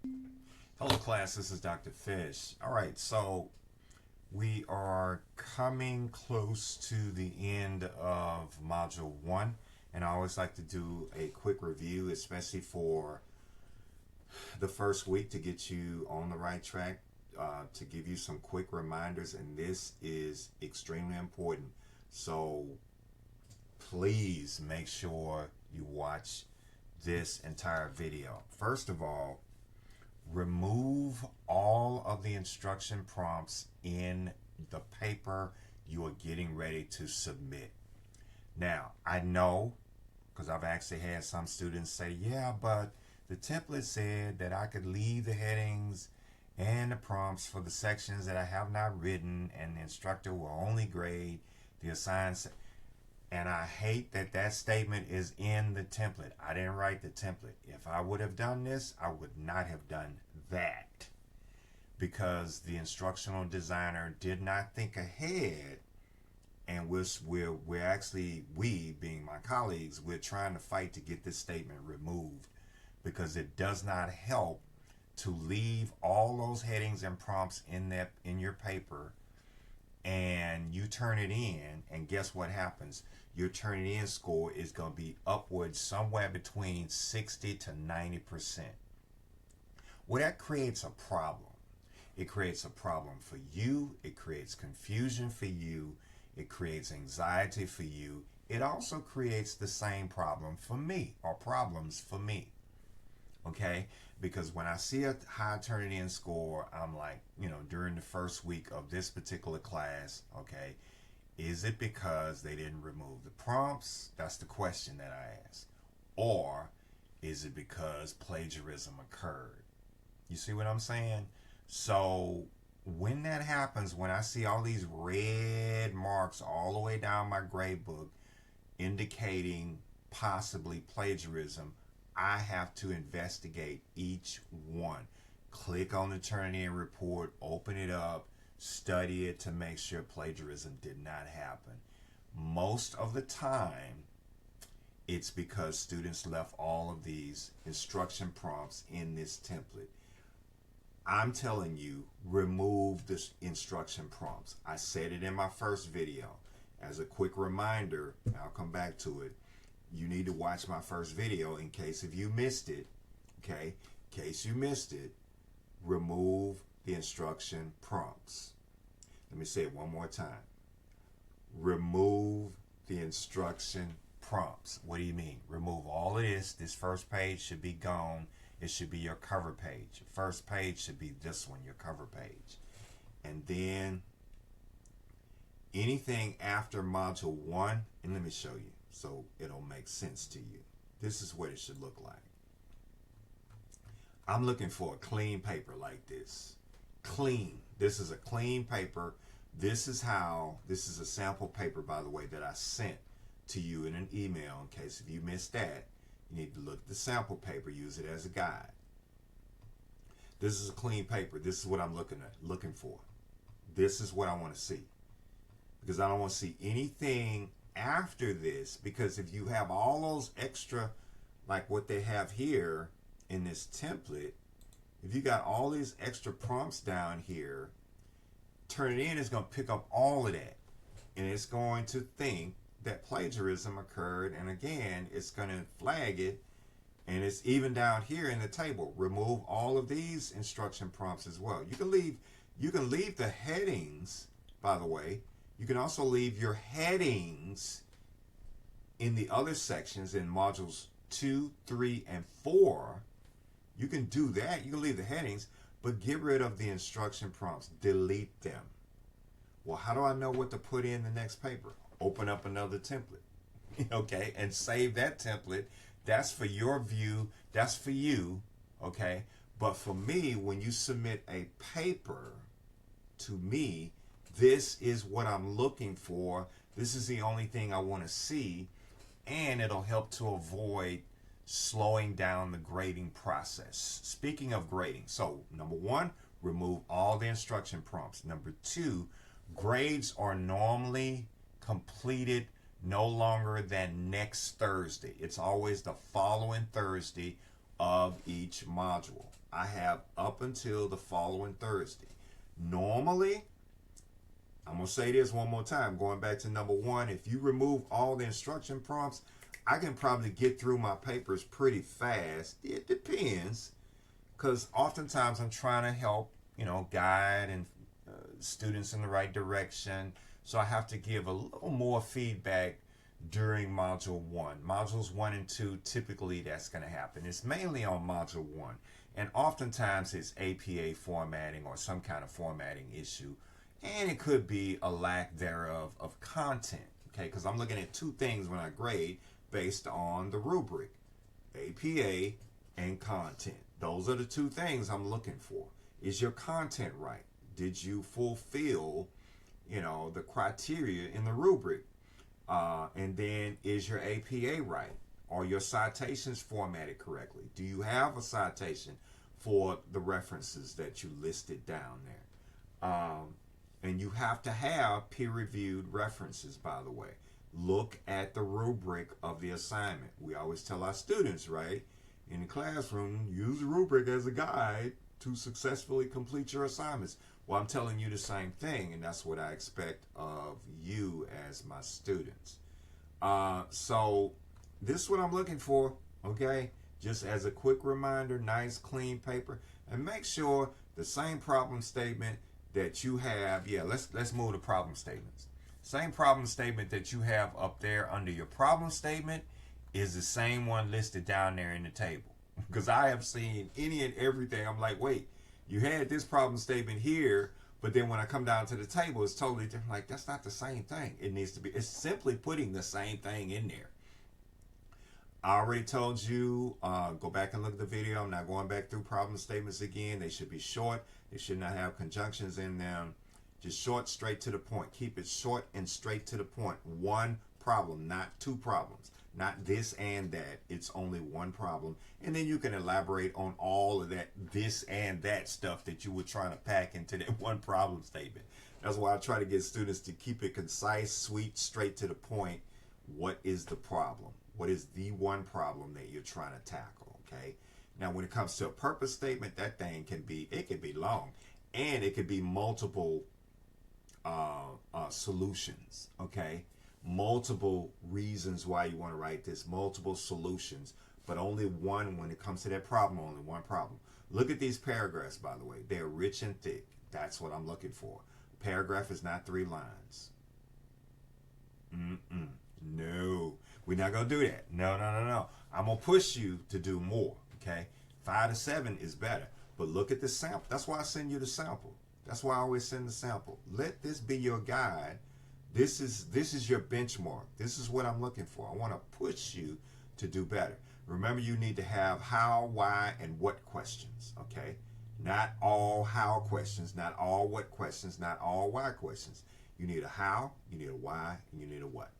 Hello class, this is Dr. Fish. All right, so we are coming close to the end of Module 1, and I always like to do a quick review, especially for the first week to get you on the right track, to give you some quick reminders, and this is extremely important. So please make sure you watch this entire video. First of all, remove all of the instruction prompts in the paper you are getting ready to submit. Now, I know because I've actually had some students say, yeah, but the template said that I could leave the headings and the prompts for the sections that I have not written, and the instructor will only grade the assigned. And I hate that that statement is in the template. I didn't write the template. If I would have done this, I would not have done that, because the instructional designer did not think ahead, and we're actually, we being my colleagues, we're trying to fight to get this statement removed, because it does not help to leave all those headings and prompts in your paper, and you turn it in, and guess what happens? Your turn it in score is going to be upwards somewhere between 60 to 90%. Well, that creates a problem. It creates a problem for you. It creates confusion for you. It creates anxiety for you. It also creates the same problem for me, or problems for me. Okay? Because when I see a high turn it in score, I'm like, during the first week of this particular class, okay, is it because they didn't remove the prompts? That's the question that I ask. Or is it because plagiarism occurred? You see what I'm saying? So when that happens, when I see all these red marks all the way down my grade book indicating possibly plagiarism, I have to investigate each one. Click on the Turnitin report, open it up, study it to make sure plagiarism did not happen. Most of the time, it's because students left all of these instruction prompts in this template. I'm telling you, remove the instruction prompts. I said it in my first video. As a quick reminder, I'll come back to it. You need to watch my first video in case if you missed it, okay? In case you missed it, remove the instruction prompts. Let me say it one more time. Remove the instruction prompts. What do you mean? Remove all of this. This first page should be gone. It should be your cover page. First page should be this one, your cover page. And then anything after module 1, and let me show you so it'll make sense to you. This is what it should look like. I'm looking for a clean paper like this. Clean. This is a clean paper. This is a sample paper, by the way, that I sent to you in an email. In case if you missed that, you need to look at the sample paper, use it as a guide. This is a clean paper. This is what I'm looking for. This is what I want to see. Because I don't want to see anything after this, because if you have all those extra, like what they have here in this template, if you got all these extra prompts down here, Turnitin is going to pick up all of that, and it's going to think that plagiarism occurred, and again, it's going to flag it, and it's even down here in the table. Remove all of these instruction prompts as well. You can leave the headings, by the way. You can also leave your headings in the other sections in modules 2, 3, and 4. You can do that. You can leave the headings, but get rid of the instruction prompts. Delete them. Well, how do I know what to put in the next paper? Open up another template, okay, and save that template. That's for your view. That's for you, okay? But for me, when you submit a paper to me, this is what I'm looking for. This is the only thing I want to see, and it'll help to avoid slowing down the grading process. Speaking of grading, so number 1, remove all the instruction prompts. Number 2, grades are normally completed no longer than next Thursday. It's always the following Thursday of each module. I have up until the following Thursday. Normally, I'm going to say this one more time, going back to number one. If you remove all the instruction prompts, I can probably get through my papers pretty fast. It depends, because oftentimes I'm trying to help, guide and students in the right direction. So I have to give a little more feedback during module one. Modules 1 and 2, typically that's going to happen. It's mainly on module 1. And oftentimes it's APA formatting or some kind of formatting issue. And it could be a lack thereof of content. Okay, because I'm looking at two things when I grade based on the rubric: APA and content. Those are the two things I'm looking for. Is your content right? Did you fulfill, the criteria in the rubric? And then, is your APA right? Are your citations formatted correctly? Do you have a citation for the references that you listed down there? And you have to have peer-reviewed references, by the way. Look at the rubric of the assignment. We always tell our students, right, in the classroom, use the rubric as a guide to successfully complete your assignments. Well, I'm telling you the same thing, and that's what I expect of you as my students. So this is what I'm looking for, okay? Just as a quick reminder, nice, clean paper. And make sure the same problem statement that you have, let's move to problem statements. Same problem statement that you have up there under your problem statement is the same one listed down there in the table. Because I have seen any and everything. I'm like, wait, you had this problem statement here, but then when I come down to the table, it's totally different. Like, that's not the same thing. It needs to be, it's simply putting the same thing in there. I already told you, go back and look at the video. I'm not going back through problem statements again. They should be short. They should not have conjunctions in them. Just short, straight to the point. Keep it short and straight to the point. One problem, not two problems. Not this and that. It's only one problem. And then you can elaborate on all of that this and that stuff that you were trying to pack into that one problem statement. That's why I try to get students to keep it concise, sweet, straight to the point. What is the problem? What is the one problem that you're trying to tackle? Okay. Now, when it comes to a purpose statement, that thing can be long, and it could be multiple solutions. Okay. Multiple reasons why you want to write this, multiple solutions, but only one. When it comes to that problem, only one problem. Look at these paragraphs, by the way. They're rich and thick. That's what I'm looking for. A paragraph is not 3 lines. No, we're not going to do that. No. I'm going to push you to do more, okay? 5 to 7 is better. But look at the sample. That's why I send you the sample. That's why I always send the sample. Let this be your guide. This is your benchmark. This is what I'm looking for. I want to push you to do better. Remember, you need to have how, why, and what questions, okay? Not all how questions, not all what questions, not all why questions. You need a how, you need a why, and you need a what.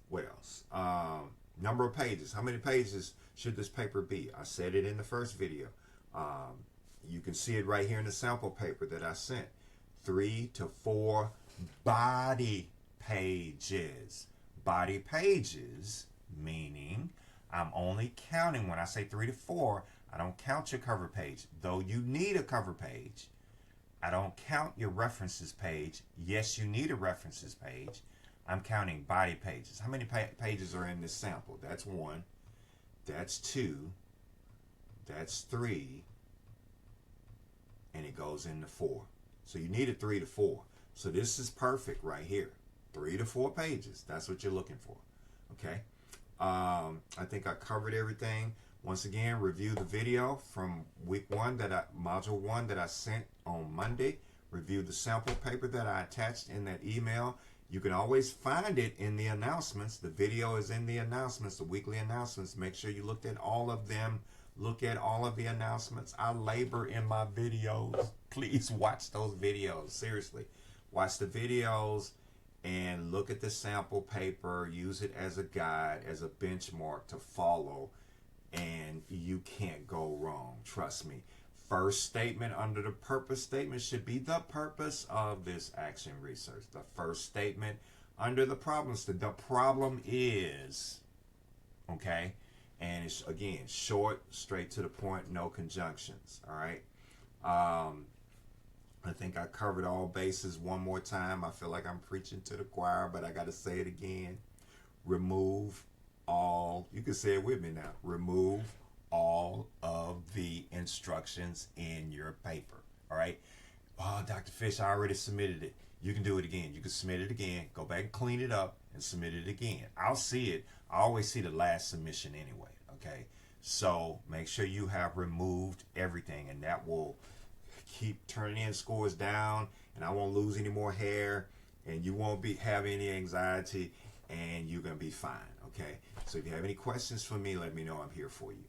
What else? Number of pages. How many pages should this paper be? I said it in the first video. You can see it right here in the sample paper that I sent. 3 to 4 body pages. Body pages, meaning I'm only counting, when I say 3 to 4, I don't count your cover page. Though you need a cover page, I don't count your references page. Yes, you need a references page. I'm counting body pages. How many pages are in this sample? That's 1. That's 2. That's 3. And it goes into 4. So you need a 3 to 4. So this is perfect right here. 3 to 4 pages. That's what you're looking for. Okay. I think I covered everything. Once again, review the video from week 1 module 1 that I sent on Monday. Review the sample paper that I attached in that email. You can always find it in the announcements. The video is in the announcements, the weekly announcements. Make sure you looked at all of them. Look at all of the announcements. I labor in my videos. Please watch those videos. Seriously. Watch the videos and look at the sample paper. Use it as a guide, as a benchmark to follow. And you can't go wrong. Trust me. First statement under the purpose statement should be the purpose of this action research. The first statement under the problem statement. The problem is, okay? and it's again short, straight to the point, no conjunctions. All right. Um, I think I covered all bases one more time. I feel like I'm preaching to the choir, but I got to say it again. Remove all, you can say it with me now, remove all of the instructions in your paper. All right. Oh, Dr. Fish, I already submitted it. You can do it again. You can submit it again. Go back and clean it up and submit it again. I'll see it. I always see the last submission anyway. Okay. So make sure you have removed everything, and that will keep turning in scores down, and I won't lose any more hair, and you won't be have any anxiety, and you're gonna be fine. Okay. So if you have any questions for me, let me know. I'm here for you.